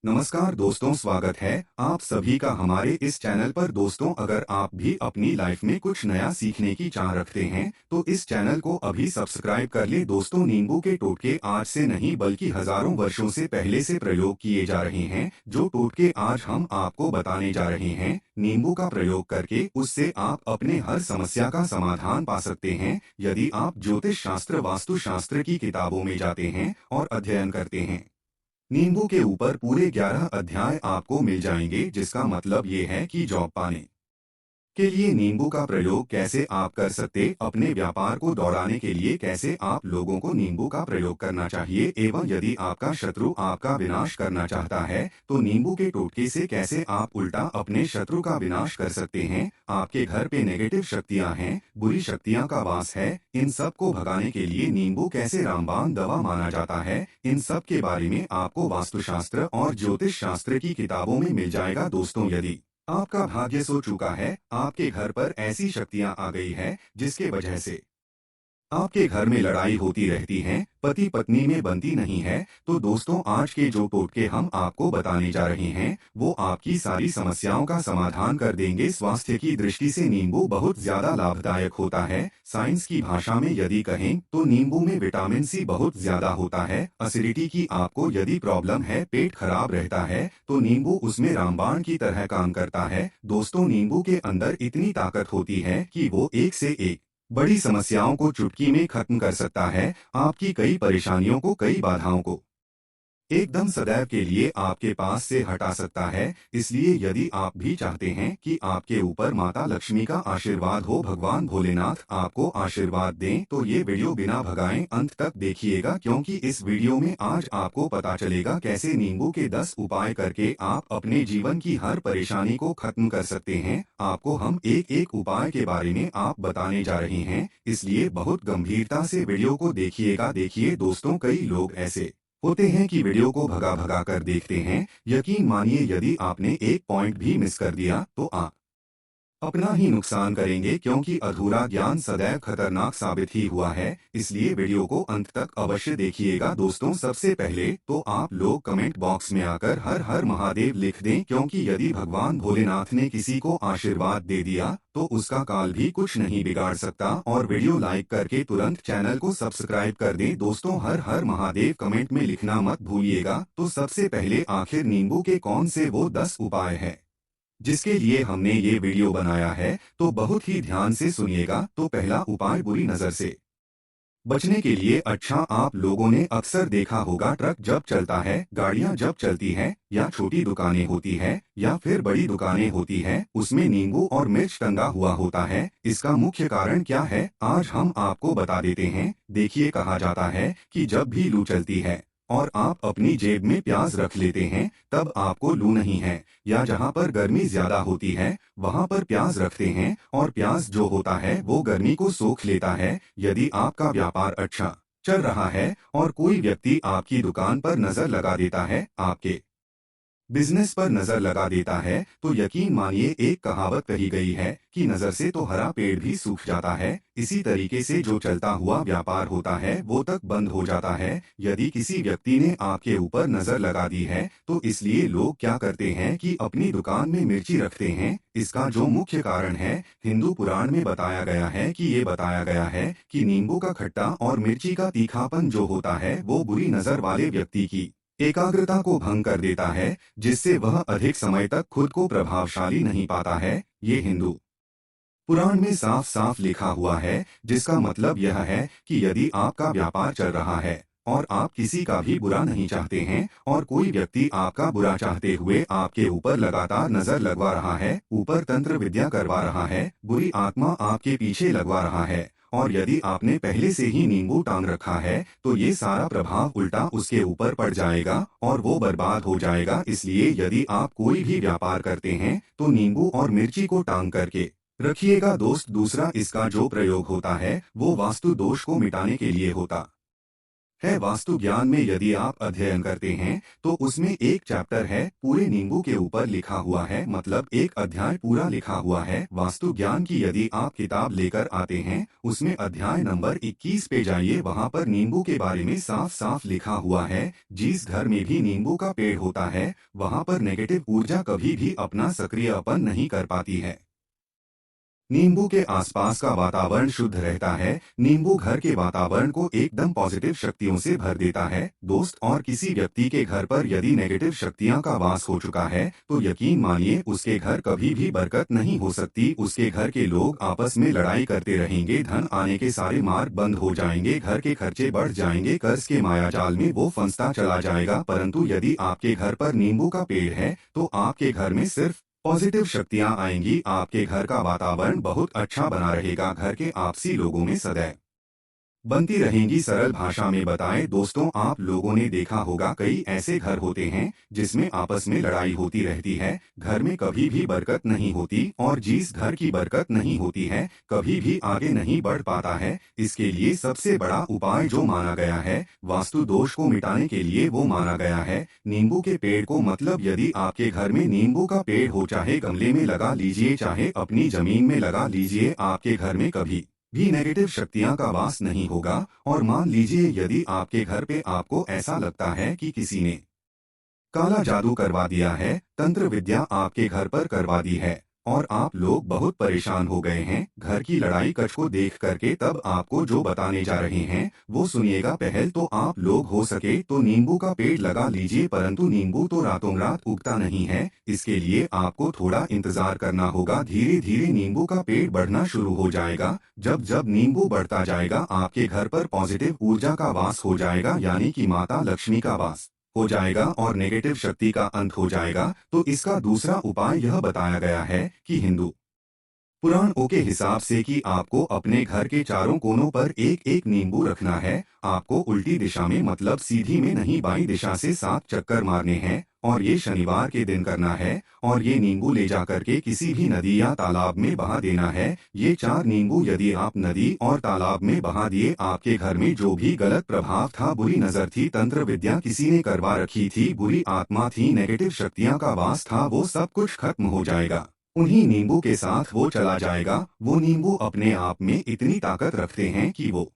नमस्कार दोस्तों, स्वागत है आप सभी का हमारे इस चैनल पर। दोस्तों, अगर आप भी अपनी लाइफ में कुछ नया सीखने की चाह रखते हैं तो इस चैनल को अभी सब्सक्राइब कर ले। दोस्तों, नींबू के टोटके आज से नहीं बल्कि हजारों वर्षों से पहले से प्रयोग किए जा रहे हैं। जो टोटके आज हम आपको बताने जा रहे हैं, नींबू का प्रयोग करके उससे आप अपने हर समस्या का समाधान पा सकते हैं। यदि आप ज्योतिष शास्त्र, वास्तु शास्त्र की किताबों में जाते हैं और अध्ययन करते हैं, नींबू के ऊपर पूरे 11 अध्याय आपको मिल जाएंगे, जिसका मतलब ये है कि जॉब पाने के लिए नींबू का प्रयोग कैसे आप कर सकते, अपने व्यापार को दौड़ाने के लिए कैसे आप लोगों को नींबू का प्रयोग करना चाहिए, एवं यदि आपका शत्रु आपका विनाश करना चाहता है तो नींबू के टोटके से कैसे आप उल्टा अपने शत्रु का विनाश कर सकते हैं। आपके घर पे नेगेटिव शक्तियां हैं, बुरी शक्तियां का वास है, इन सब को भगाने के लिए नींबू कैसे रामबाण दवा माना जाता है, इन सब के बारे में आपको वास्तुशास्त्र और ज्योतिष शास्त्र की किताबों में मिल जाएगा। दोस्तों, यदि आपका भाग्य सो चुका है, आपके घर पर ऐसी शक्तियां आ गई है जिसके वजह से आपके घर में लड़ाई होती रहती है, पति पत्नी में बनती नहीं है, तो दोस्तों आज के जो टोटके हम आपको बताने जा रहे हैं वो आपकी सारी समस्याओं का समाधान कर देंगे। स्वास्थ्य की दृष्टि से नींबू बहुत ज्यादा लाभदायक होता है। साइंस की भाषा में यदि कहें तो नींबू में विटामिन सी बहुत ज्यादा होता है। एसिडिटी की आपको यदि प्रॉब्लम है, पेट खराब रहता है, तो नींबू उसमें रामबाण की तरह काम करता है। दोस्तों, नींबू के अंदर इतनी ताकत होती है कि वो एक से एक बड़ी समस्याओं को चुटकी में खत्म कर सकता है। आपकी कई परेशानियों को, कई बाधाओं को एकदम सदैव के लिए आपके पास से हटा सकता है। इसलिए यदि आप भी चाहते हैं कि आपके ऊपर माता लक्ष्मी का आशीर्वाद हो, भगवान भोलेनाथ आपको आशीर्वाद दें, तो ये वीडियो बिना भगाएं अंत तक देखिएगा, क्योंकि इस वीडियो में आज आपको पता चलेगा कैसे नींबू के 10 उपाय करके आप अपने जीवन की हर परेशानी को खत्म कर सकते हैं। आपको हम एक एक उपाय के बारे में आप बताने जा रहे हैं, इसलिए बहुत गंभीरता से वीडियो को देखिएगा। देखिए दोस्तों, कई लोग ऐसे होते हैं कि वीडियो को भगा भगा कर देखते हैं। यकीन मानिए, यदि आपने एक पॉइंट भी मिस कर दिया तो आप अपना ही नुकसान करेंगे, क्योंकि अधूरा ज्ञान सदैव खतरनाक साबित ही हुआ है। इसलिए वीडियो को अंत तक अवश्य देखिएगा। दोस्तों, सबसे पहले तो आप लोग कमेंट बॉक्स में आकर हर हर महादेव लिख दें, क्योंकि यदि भगवान भोलेनाथ ने किसी को आशीर्वाद दे दिया तो उसका काल भी कुछ नहीं बिगाड़ सकता। और वीडियो लाइक करके तुरंत चैनल को सब्सक्राइब कर दें। दोस्तों, हर हर महादेव कमेंट में लिखना मत भूलिएगा। तो सबसे पहले, आखिर नींबू के कौन से वो 10 उपाय हैं जिसके लिए हमने ये वीडियो बनाया है, तो बहुत ही ध्यान से सुनिएगा। तो पहला उपाय, बुरी नजर से बचने के लिए। अच्छा, आप लोगों ने अक्सर देखा होगा, ट्रक जब चलता है, गाड़ियां जब चलती हैं, या छोटी दुकानें होती है या फिर बड़ी दुकानें होती है, उसमें नींबू और मिर्च टंगा हुआ होता है। इसका मुख्य कारण क्या है, आज हम आपको बता देते हैं। देखिए, कहा जाता है कि जब भी लू चलती है और आप अपनी जेब में प्याज रख लेते हैं, तब आपको लू नहीं है। या जहाँ पर गर्मी ज्यादा होती है वहाँ पर प्याज रखते हैं, और प्याज जो होता है वो गर्मी को सोख लेता है। यदि आपका व्यापार अच्छा चल रहा है और कोई व्यक्ति आपकी दुकान पर नजर लगा देता है, आपके बिजनेस पर नजर लगा देता है, तो यकीन मानिए, एक कहावत कही गई है कि नजर से तो हरा पेड़ भी सूख जाता है। इसी तरीके से जो चलता हुआ व्यापार होता है वो तक बंद हो जाता है। यदि किसी व्यक्ति ने आपके ऊपर नजर लगा दी है तो इसलिए लोग क्या करते हैं कि अपनी दुकान में मिर्ची रखते हैं। इसका जो मुख्य कारण है, हिंदू पुराण में बताया गया है कि ये बताया गया है कि नींबू का खट्टा और मिर्ची का तीखापन जो होता है वो बुरी नजर वाले व्यक्ति की एकाग्रता को भंग कर देता है, जिससे वह अधिक समय तक खुद को प्रभावशाली नहीं पाता है। ये हिंदू पुराण में साफ साफ लिखा हुआ है, जिसका मतलब यह है कि यदि आपका व्यापार चल रहा है और आप किसी का भी बुरा नहीं चाहते हैं, और कोई व्यक्ति आपका बुरा चाहते हुए आपके ऊपर लगातार नजर लगवा रहा है, ऊपर तंत्र विद्या करवा रहा है, बुरी आत्मा आपके पीछे लगवा रहा है, और यदि आपने पहले से ही नींबू टांग रखा है, तो ये सारा प्रभाव उल्टा उसके ऊपर पड़ जाएगा और वो बर्बाद हो जाएगा। इसलिए यदि आप कोई भी व्यापार करते हैं तो नींबू और मिर्ची को टांग करके रखिएगा। दोस्त, दूसरा, इसका जो प्रयोग होता है वो वास्तु दोष को मिटाने के लिए होता है। वास्तु ज्ञान में यदि आप अध्ययन करते हैं तो उसमें एक चैप्टर है पूरे नींबू के ऊपर लिखा हुआ है, मतलब एक अध्याय पूरा लिखा हुआ है। वास्तु ज्ञान की यदि आप किताब लेकर आते हैं उसमें अध्याय नंबर 21 पे जाइए, वहां पर नींबू के बारे में साफ साफ लिखा हुआ है। जिस घर में भी नींबू का पेड़ होता है वहां पर नेगेटिव ऊर्जा कभी भी अपना सक्रियपन नहीं कर पाती है। नींबू के आसपास का वातावरण शुद्ध रहता है। नींबू घर के वातावरण को एकदम पॉजिटिव शक्तियों से भर देता है। दोस्त, और किसी व्यक्ति के घर पर यदि नेगेटिव शक्तियां का वास हो चुका है तो यकीन मानिए उसके घर कभी भी बरकत नहीं हो सकती। उसके घर के लोग आपस में लड़ाई करते रहेंगे, धन आने के सारे मार्ग बंद हो जाएंगे, घर के खर्चे बढ़ जाएंगे, कर्ज के मायाजाल में वो फंसता चला जाएगा। परंतु यदि आपके घर पर नींबू का पेड़ है तो आपके घर में सिर्फ पॉजिटिव शक्तियां आएंगी। आपके घर का वातावरण बहुत अच्छा बना रहेगा। घर के आपसी लोगों में सदैव बनती रहेंगी। सरल भाषा में बताएं दोस्तों, आप लोगों ने देखा होगा कई ऐसे घर होते हैं जिसमें आपस में लड़ाई होती रहती है, घर में कभी भी बरकत नहीं होती, और जिस घर की बरकत नहीं होती है कभी भी आगे नहीं बढ़ पाता है। इसके लिए सबसे बड़ा उपाय जो माना गया है वास्तु दोष को मिटाने के लिए, वो माना गया है नींबू के पेड़ को। मतलब यदि आपके घर में नींबू का पेड़ हो, चाहे गमले में लगा लीजिए चाहे अपनी जमीन में लगा लीजिए, आपके घर में कभी भी नेगेटिव शक्तियां का वास नहीं होगा। और मान लीजिए यदि आपके घर पे आपको ऐसा लगता है कि किसी ने काला जादू करवा दिया है, तंत्र विद्या आपके घर पर करवा दी है और आप लोग बहुत परेशान हो गए हैं घर की लड़ाई कच को देख करके, तब आपको जो बताने जा रहे हैं वो सुनिएगा। पहल तो आप लोग हो सके तो नींबू का पेड़ लगा लीजिए, परंतु नींबू तो रातों रात उगता नहीं है। इसके लिए आपको थोड़ा इंतजार करना होगा। धीरे धीरे नींबू का पेड़ बढ़ना शुरू हो जाएगा। जब जब नींबू बढ़ता जाएगा आपके घर पर पॉजिटिव ऊर्जा का वास हो जाएगा, यानी कि माता लक्ष्मी का वास हो जाएगा और नेगेटिव शक्ति का अंत हो जाएगा। तो इसका दूसरा उपाय यह बताया गया है कि हिंदू पुराणों के हिसाब से कि आपको अपने घर के चारों कोनों पर एक एक नींबू रखना है। आपको उल्टी दिशा में, मतलब सीधी में नहीं, बाईं दिशा से 7 चक्कर मारने हैं और ये शनिवार के दिन करना है। और ये नींबू ले जाकर के किसी भी नदी या तालाब में बहा देना है। ये 4 नींबू यदि आप नदी और तालाब में बहा दिए, आपके घर में जो भी गलत प्रभाव था, बुरी नजर थी, तंत्र विद्या किसी ने करवा रखी थी, बुरी आत्मा थी, नेगेटिव शक्तियां का वास था, वो सब कुछ खत्म हो जाएगा। उन्हीं नींबू के साथ वो चला जाएगा। वो नींबू अपने आप में इतनी ताकत रखते हैं कि वो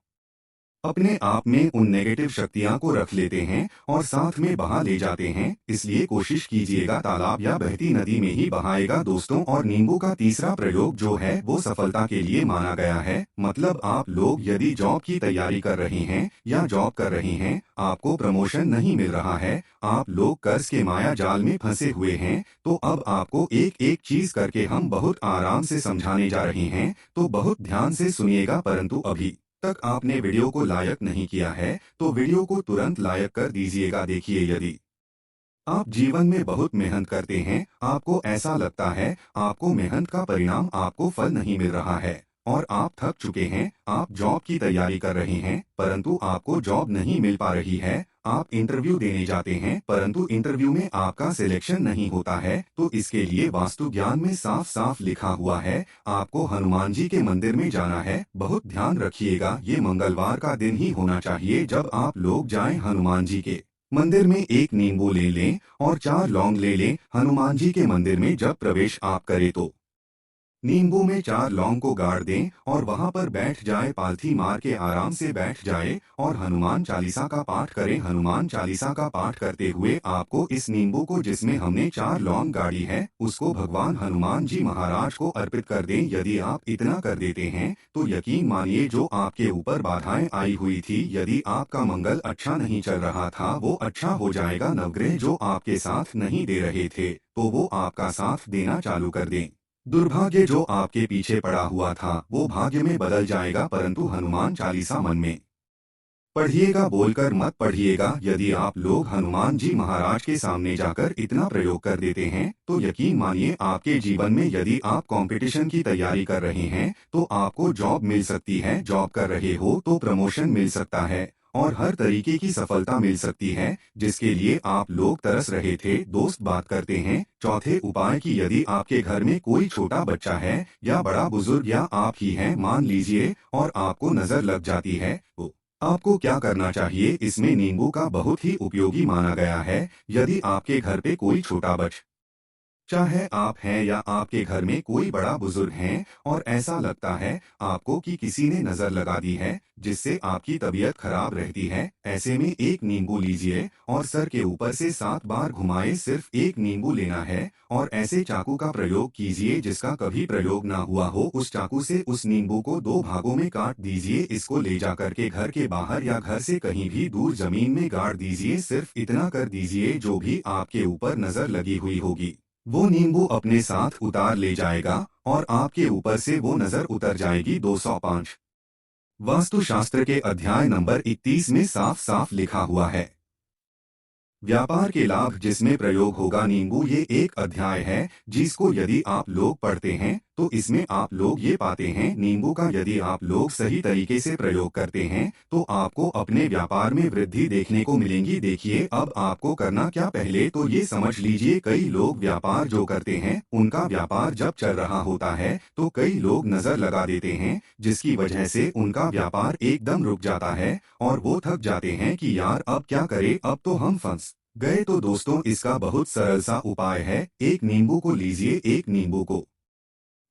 अपने आप में उन नेगेटिव शक्तियां को रख लेते हैं और साथ में बहा ले जाते हैं। इसलिए कोशिश कीजिएगा तालाब या बहती नदी में ही बहाएगा दोस्तों। और नींबू का तीसरा प्रयोग जो है वो सफलता के लिए माना गया है। मतलब आप लोग यदि जॉब की तैयारी कर रहे हैं या जॉब कर रहे हैं, आपको प्रमोशन नहीं मिल रहा है, आप लोग कर्ज के माया जाल में फंसे हुए हैं, तो अब आपको एक एक चीज करके हम बहुत आराम से समझाने जा रहे हैं, तो बहुत ध्यान से सुनिएगा। परंतु अभी तक आपने वीडियो को लाइक नहीं किया है तो वीडियो को तुरंत लाइक कर दीजिएगा। देखिए, यदि आप जीवन में बहुत मेहनत करते हैं, आपको ऐसा लगता है आपको मेहनत का परिणाम, आपको फल नहीं मिल रहा है और आप थक चुके हैं, आप जॉब की तैयारी कर रहे हैं परंतु आपको जॉब नहीं मिल पा रही है, आप इंटरव्यू देने जाते हैं परंतु इंटरव्यू में आपका सिलेक्शन नहीं होता है, तो इसके लिए वास्तु ज्ञान में साफ साफ लिखा हुआ है आपको हनुमान जी के मंदिर में जाना है। बहुत ध्यान रखिएगा, ये मंगलवार का दिन ही होना चाहिए। जब आप लोग जाएं हनुमान जी के मंदिर में, एक नींबू ले लें और 4 लौंग ले लें। हनुमान जी के मंदिर में जब प्रवेश आप करें तो नींबू में 4 लौंग को गाड़ दें और वहां पर बैठ जाए, पालथी मार के आराम से बैठ जाए और हनुमान चालीसा का पाठ करें। हनुमान चालीसा का पाठ करते हुए आपको इस नींबू को, जिसमें हमने 4 लौंग गाड़ी है, उसको भगवान हनुमान जी महाराज को अर्पित कर दें। यदि आप इतना कर देते हैं तो यकीन मानिए जो आपके ऊपर बाधाएं आई हुई थी, यदि आपका मंगल अच्छा नहीं चल रहा था, वो अच्छा हो जाएगा। नवग्रह जो आपके साथ नहीं दे रहे थे तो वो आपका साथ देना चालू कर दें। दुर्भाग्य जो आपके पीछे पड़ा हुआ था वो भाग्य में बदल जाएगा। परंतु हनुमान चालीसा मन में पढ़िएगा, बोलकर मत पढ़िएगा। यदि आप लोग हनुमान जी महाराज के सामने जाकर इतना प्रयोग कर देते हैं तो यकीन मानिए आपके जीवन में, यदि आप कंपटीशन की तैयारी कर रहे हैं तो आपको जॉब मिल सकती है, जॉब कर रहे हो तो प्रमोशन मिल सकता है और हर तरीके की सफलता मिल सकती है जिसके लिए आप लोग तरस रहे थे। दोस्त, बात करते हैं चौथे उपाय की। यदि आपके घर में कोई छोटा बच्चा है या बड़ा बुजुर्ग या आप ही हैं मान लीजिए और आपको नजर लग जाती है तो आपको क्या करना चाहिए, इसमें नींबू का बहुत ही उपयोगी माना गया है। यदि आपके घर पे कोई छोटा बच्चा, चाहे आप हैं या आपके घर में कोई बड़ा बुजुर्ग हैं और ऐसा लगता है आपको कि किसी ने नजर लगा दी है जिससे आपकी तबीयत खराब रहती है, ऐसे में एक नींबू लीजिए और सर के ऊपर से 7 बार घुमाए। सिर्फ एक नींबू लेना है और ऐसे चाकू का प्रयोग कीजिए जिसका कभी प्रयोग ना हुआ हो। उस चाकू से उस नींबू को 2 भागों में काट दीजिए। इसको ले जा करके घर के बाहर या घर से कहीं भी दूर जमीन में गाड़ दीजिए। सिर्फ इतना कर दीजिए, जो भी आपके ऊपर नजर लगी हुई होगी वो नींबू अपने साथ उतार ले जाएगा और आपके ऊपर से वो नजर उतर जाएगी। 205 वास्तुशास्त्र के अध्याय नंबर 31 में साफ साफ लिखा हुआ है, व्यापार के लाभ जिसमें प्रयोग होगा नींबू। ये एक अध्याय है जिसको यदि आप लोग पढ़ते हैं तो इसमें आप लोग ये पाते हैं नींबू का यदि आप लोग सही तरीके से प्रयोग करते हैं तो आपको अपने व्यापार में वृद्धि देखने को मिलेंगी। देखिए अब आपको करना क्या, पहले तो ये समझ लीजिए कई लोग व्यापार जो करते हैं उनका व्यापार जब चल रहा होता है तो कई लोग नजर लगा देते हैं जिसकी वजह से उनका व्यापार एकदम रुक जाता है और वो थक जाते हैं कि यार अब क्या करें, अब तो हम फंस गए। तो दोस्तों इसका बहुत सरल सा उपाय है, एक नींबू को लीजिए। एक नींबू को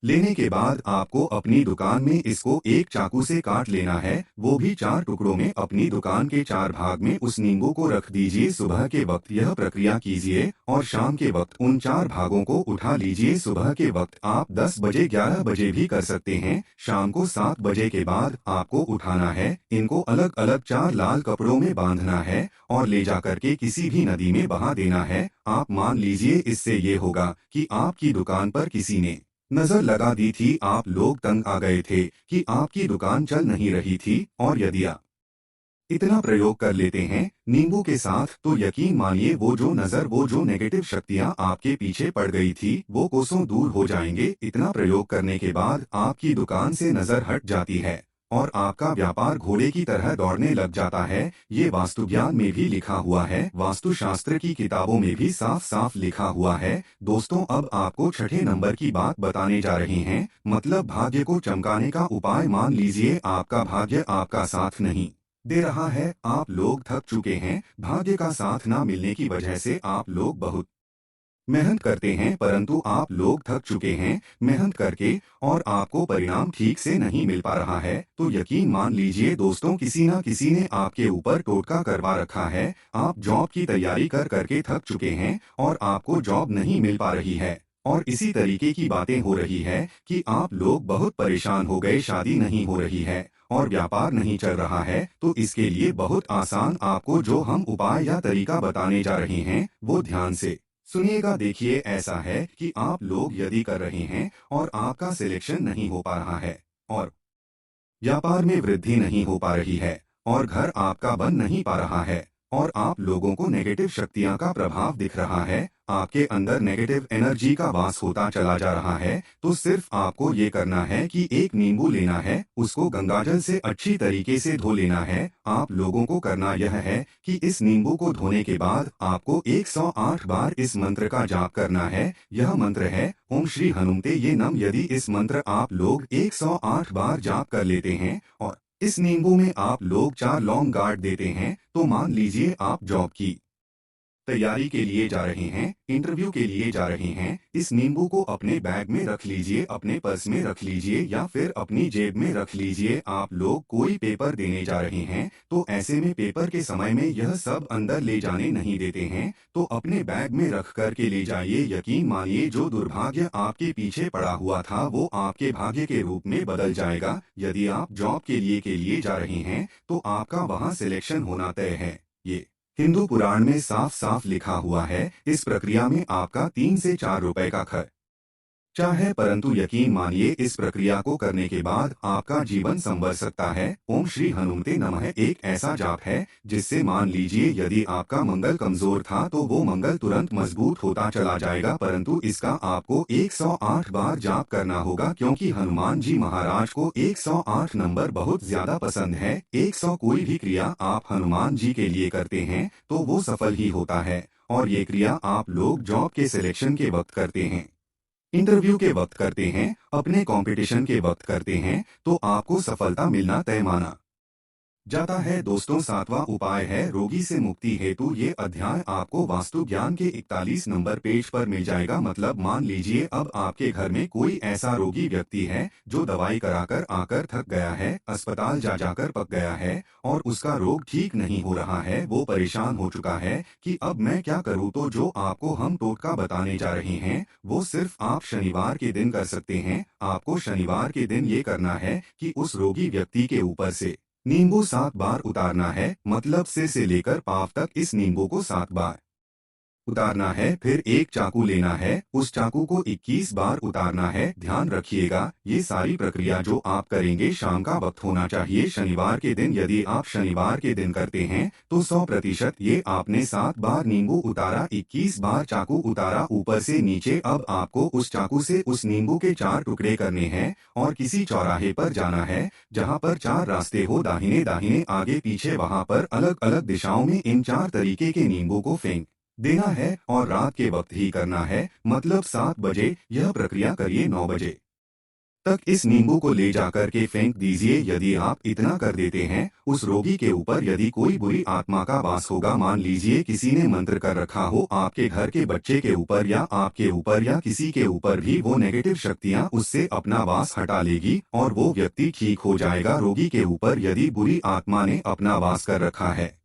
लेने के बाद आपको अपनी दुकान में इसको एक चाकू से काट लेना है, वो भी 4 टुकड़ों में। अपनी दुकान के 4 भाग में उस नींबू को रख दीजिए। सुबह के वक्त यह प्रक्रिया कीजिए और शाम के वक्त उन 4 भागों को उठा लीजिए। सुबह के वक्त आप 10 बजे 11 बजे भी कर सकते हैं, शाम को 7 बजे के बाद आपको उठाना है। इनको अलग अलग 4 लाल कपड़ों में बांधना है और ले जाकर के किसी भी नदी में बहा देना है। आप मान लीजिए इससे ये होगा कि आपकी दुकान पर किसी ने नजर लगा दी थी, आप लोग तंग आ गए थे कि आपकी दुकान चल नहीं रही थी, और यदि आप इतना प्रयोग कर लेते हैं नींबू के साथ तो यकीन मानिए वो जो नजर, वो जो नेगेटिव शक्तियां आपके पीछे पड़ गई थी वो कोसों दूर हो जाएंगे। इतना प्रयोग करने के बाद आपकी दुकान से नजर हट जाती है और आपका व्यापार घोड़े की तरह दौड़ने लग जाता है। ये वास्तु ज्ञान में भी लिखा हुआ है, वास्तुशास्त्र की किताबों में भी साफ साफ लिखा हुआ है। दोस्तों अब आपको छठे नंबर की बात बताने जा रहे हैं, मतलब भाग्य को चमकाने का उपाय। मान लीजिए आपका भाग्य आपका साथ नहीं दे रहा है, आप लोग थक चुके हैं, भाग्य का साथ ना मिलने की वजह से आप लोग बहुत मेहनत करते हैं परंतु आप लोग थक चुके हैं मेहनत करके और आपको परिणाम ठीक से नहीं मिल पा रहा है। तो यकीन मान लीजिए दोस्तों किसी ना किसी ने आपके ऊपर टोटका करवा रखा है। आप जॉब की तैयारी कर करके थक चुके हैं और आपको जॉब नहीं मिल पा रही है और इसी तरीके की बातें हो रही है कि आप लोग बहुत परेशान हो गए, शादी नहीं हो रही है और व्यापार नहीं चल रहा है। तो इसके लिए बहुत आसान आपको जो हम उपाय या तरीका बताने जा रहे हैं वो ध्यान से सुनिएगा। देखिए ऐसा है कि आप लोग यदि कर रहे हैं और आपका सिलेक्शन नहीं हो पा रहा है और व्यापार में वृद्धि नहीं हो पा रही है और घर आपका बन नहीं पा रहा है और आप लोगों को नेगेटिव शक्तियां का प्रभाव दिख रहा है, आपके अंदर नेगेटिव एनर्जी का वास होता चला जा रहा है, तो सिर्फ आपको ये करना है कि एक नींबू लेना है, उसको गंगाजल से अच्छी तरीके से धो लेना है। आप लोगों को करना यह है कि इस नींबू को धोने के बाद आपको 108 बार इस मंत्र का जाप करना है। यह मंत्र है ओम श्री हनुमते ये नम। यदि इस मंत्र आप लोग 108 बार जाप कर लेते हैं और इस नींबू में आप लोग 4 लौंग गाड़ देते हैं तो मान लीजिए आप जॉब की तैयारी के लिए जा रहे हैं, इंटरव्यू के लिए जा रहे हैं, इस नींबू को अपने बैग में रख लीजिए, अपने पर्स में रख लीजिए या फिर अपनी जेब में रख लीजिए। आप लोग कोई पेपर देने जा रहे हैं तो ऐसे में पेपर के समय में यह सब अंदर ले जाने नहीं देते हैं, तो अपने बैग में रख कर के ले जाइए। यकीन मानिए जो दुर्भाग्य आपके पीछे पड़ा हुआ था वो आपके भाग्य के रूप में बदल जाएगा। यदि आप जॉब के लिए जा रहे हैं तो आपका वहां सिलेक्शन होना तय है। ये हिंदू पुराण में साफ साफ लिखा हुआ है। इस प्रक्रिया में आपका 3 से 4 रुपए का खर्च है परंतु यकीन मानिए इस प्रक्रिया को करने के बाद आपका जीवन संवर सकता है। ओम श्री हनुमते नमः एक ऐसा जाप है जिससे मान लीजिए यदि आपका मंगल कमजोर था तो वो मंगल तुरंत मजबूत होता चला जाएगा, परंतु इसका आपको 108 बार जाप करना होगा क्योंकि हनुमान जी महाराज को 108 नंबर बहुत ज्यादा पसंद है। 100 कोई भी क्रिया आप हनुमान जी के लिए करते हैं तो वो सफल ही होता है और ये क्रिया आप लोग जॉब के सिलेक्शन के वक्त करते हैं, इंटरव्यू के वक्त करते हैं, अपने कंपटीशन के वक्त करते हैं तो आपको सफलता मिलना तय माना जाता है। दोस्तों, सातवां उपाय है रोगी से मुक्ति हेतु। ये अध्याय आपको वास्तु ज्ञान के 41 नंबर पेज पर मिल जाएगा। मतलब मान लीजिए अब आपके घर में कोई ऐसा रोगी व्यक्ति है जो दवाई कराकर आकर थक गया है, अस्पताल जा जाकर पक गया है और उसका रोग ठीक नहीं हो रहा है। वो परेशान हो चुका है कि अब मैं क्या करूं। तो जो आपको हम टोटका बताने जा रहे हैं वो सिर्फ आप शनिवार के दिन कर सकते हैं। आपको शनिवार के दिन ये करना है कि उस रोगी व्यक्ति के ऊपर से नींबू 7 बार उतारना है। मतलब सिर से लेकर पांव तक इस नींबू को 7 बार उतारना है। फिर एक चाकू लेना है, उस चाकू को 21 बार उतारना है। ध्यान रखिएगा ये सारी प्रक्रिया जो आप करेंगे शाम का वक्त होना चाहिए शनिवार के दिन। यदि आप शनिवार के दिन करते हैं तो 100% ये आपने 7 बार नींबू उतारा, 21 बार चाकू उतारा ऊपर से नीचे। अब आपको उस चाकू से उस नींबू के 4 टुकड़े करने हैं और किसी चौराहे पर जाना है जहाँ पर 4 रास्ते हो, दाहिने दाहिने आगे पीछे। वहाँ पर अलग अलग दिशाओं में इन 4 तरीके के नींबू को फेंक देना है और रात के वक्त ही करना है। मतलब 7 बजे यह प्रक्रिया करिए, 9 बजे तक इस नींबू को ले जाकर के फेंक दीजिए। यदि आप इतना कर देते हैं उस रोगी के ऊपर यदि कोई बुरी आत्मा का वास होगा, मान लीजिए किसी ने मंत्र कर रखा हो आपके घर के बच्चे के ऊपर या आपके ऊपर या किसी के ऊपर भी, वो नेगेटिव शक्तियां उससे अपना वास हटा लेगी और वो व्यक्ति ठीक हो जाएगा। रोगी के ऊपर यदि बुरी आत्मा ने अपना वास कर रखा है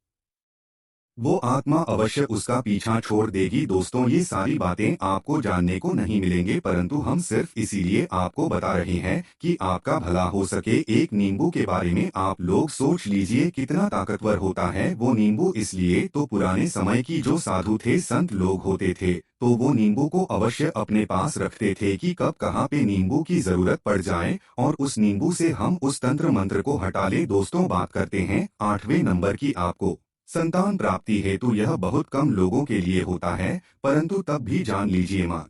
वो आत्मा अवश्य उसका पीछा छोड़ देगी। दोस्तों, ये सारी बातें आपको जानने को नहीं मिलेंगे परंतु हम सिर्फ इसीलिए आपको बता रहे हैं कि आपका भला हो सके। एक नींबू के बारे में आप लोग सोच लीजिए कितना ताकतवर होता है वो नींबू। इसलिए तो पुराने समय की जो साधु थे, संत लोग होते थे, तो वो नींबू को अवश्य अपने पास रखते थे कि कब कहाँ पे नींबू की जरूरत पड़ जाए और उस नींबू से हम उस तंत्र मंत्र को हटा ले। दोस्तों, बात करते हैं 8वें नंबर की। आपको संतान प्राप्ति हेतु यह बहुत कम लोगों के लिए होता है परंतु तब भी जान लीजिए, मान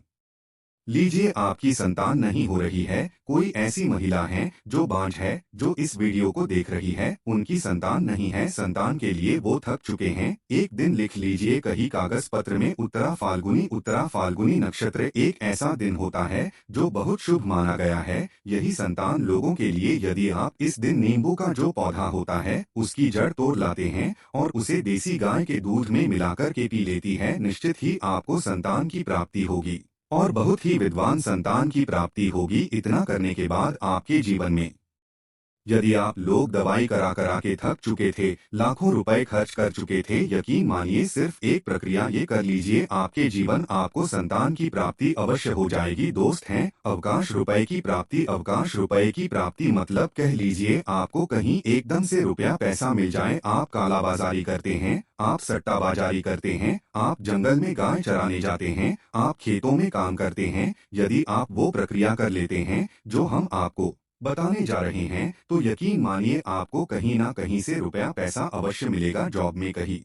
लीजिए आपकी संतान नहीं हो रही है, कोई ऐसी महिला है जो बांझ है, जो इस वीडियो को देख रही है, उनकी संतान नहीं है, संतान के लिए वो थक चुके हैं। एक दिन लिख लीजिए कहीं कागज पत्र में, उत्तरा फाल्गुनी नक्षत्र एक ऐसा दिन होता है जो बहुत शुभ माना गया है यही संतान लोगों के लिए। यदि आप इस दिन नींबू का जो पौधा होता है उसकी जड़ तोड़ लाते हैं और उसे देसी गाय के दूध में मिलाकर के पी लेती है, निश्चित ही आपको संतान की प्राप्ति होगी और बहुत ही विद्वान संतान की प्राप्ति होगी। इतना करने के बाद आपके जीवन में यदि आप लोग दवाई करा करा के थक चुके थे, लाखों रुपए खर्च कर चुके थे, यकीन मानिए सिर्फ एक प्रक्रिया ये कर लीजिए, आपके जीवन आपको संतान की प्राप्ति अवश्य हो जाएगी। दोस्त हैं अवकाश रुपए की प्राप्ति, अवकाश रुपए की प्राप्ति मतलब कह लीजिए आपको कहीं एकदम से रुपया पैसा मिल जाए। आप कालाबाजारी करते हैं, आप सट्टाबाजारी करते हैं, आप जंगल में गाय चराने जाते हैं, आप खेतों में काम करते हैं, यदि आप वो प्रक्रिया कर लेते हैं जो हम आपको बताने जा रहे हैं तो यकीन मानिए आपको कहीं ना कहीं से रुपया पैसा अवश्य मिलेगा। जॉब में कहीं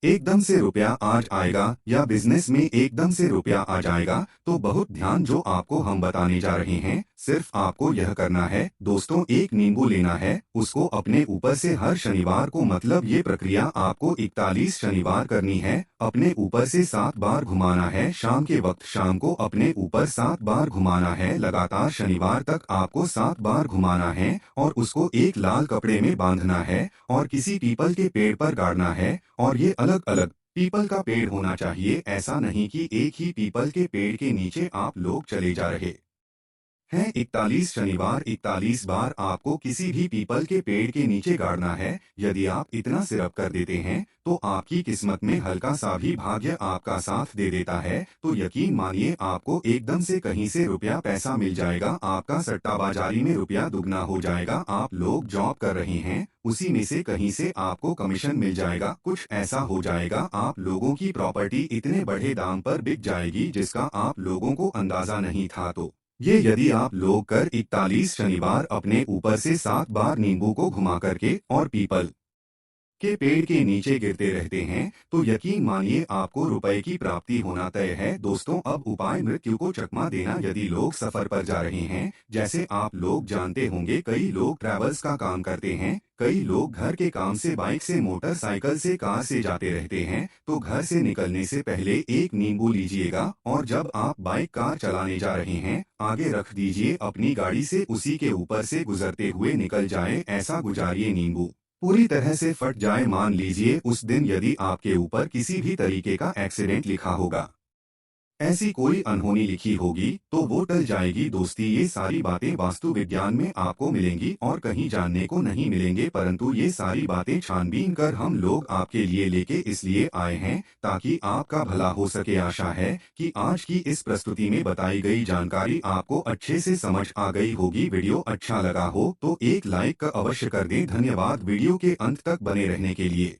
एकदम से रुपया आज आएगा या बिजनेस में एकदम से रुपया आ जाएगा। तो बहुत ध्यान जो आपको हम बताने जा रहे हैं, सिर्फ आपको यह करना है दोस्तों, एक नींबू लेना है, उसको अपने ऊपर से हर शनिवार को, मतलब ये प्रक्रिया आपको 41 शनिवार करनी है, अपने ऊपर से 7 बार घुमाना है। शाम के वक्त शाम को अपने ऊपर 7 बार घुमाना है। लगातार शनिवार तक आपको 7 बार घुमाना है और उसको एक लाल कपड़े में बांधना है और किसी पीपल के पेड़ पर गाड़ना है। और ये अलग अलग पीपल का पेड़ होना चाहिए, ऐसा नहीं कि एक ही पीपल के पेड़ के नीचे आप लोग चले जा रहे हैं। 41 शनिवार 41 बार आपको किसी भी पीपल के पेड़ के नीचे गाड़ना है। यदि आप इतना सिरप कर देते हैं तो आपकी किस्मत में हल्का सा भी भाग्य आपका साथ दे देता है। तो यकीन मानिए आपको एकदम से कहीं से रुपया पैसा मिल जाएगा, आपका सट्टाबाजारी में रुपया दुगना हो जाएगा। आप लोग जॉब कर रहे हैं, उसी में से कहीं से आपको कमीशन मिल जाएगा। कुछ ऐसा हो जाएगा आप लोगों की प्रॉपर्टी इतने बढ़े दाम पर बिक जाएगी जिसका आप लोगों को अंदाजा नहीं था। तो ये यदि आप लोग कर 41 शनिवार अपने ऊपर से 7 बार नींबू को घुमा करके और पीपल के पेड़ के नीचे गिरते रहते हैं तो यकीन मानिए आपको रुपए की प्राप्ति होना तय है। दोस्तों, अब उपाय मृत्यु को चकमा देना। यदि लोग सफर पर जा रहे हैं, जैसे आप लोग जानते होंगे कई लोग ट्रैवल्स का काम करते हैं, कई लोग घर के काम से बाइक से, मोटरसाइकिल से, कार से जाते रहते हैं, तो घर से निकलने से पहले एक नींबू लीजिएगा और जब आप बाइक कार चलाने जा रहे हैं आगे रख दीजिए अपनी गाड़ी से, उसी के ऊपर से गुजरते हुए निकल जाए, ऐसा गुजारिए नींबू। पूरी तरह से फट जाए। मान लीजिए उस दिन यदि आपके ऊपर किसी भी तरीके का एक्सीडेंट लिखा होगा, ऐसी कोई अनहोनी लिखी होगी, तो वो टल जाएगी। दोस्ती, ये सारी बातें वास्तु विज्ञान में आपको मिलेंगी और कहीं जानने को नहीं मिलेंगे, परंतु ये सारी बातें छानबीन कर हम लोग आपके लिए लेके इसलिए आए हैं ताकि आपका भला हो सके। आशा है कि आज की इस प्रस्तुति में बताई गई जानकारी आपको अच्छे से समझ आ गई होगी। वीडियो अच्छा लगा हो तो एक लाइक का अवश्य कर दें। धन्यवाद वीडियो के अंत तक बने रहने के लिए।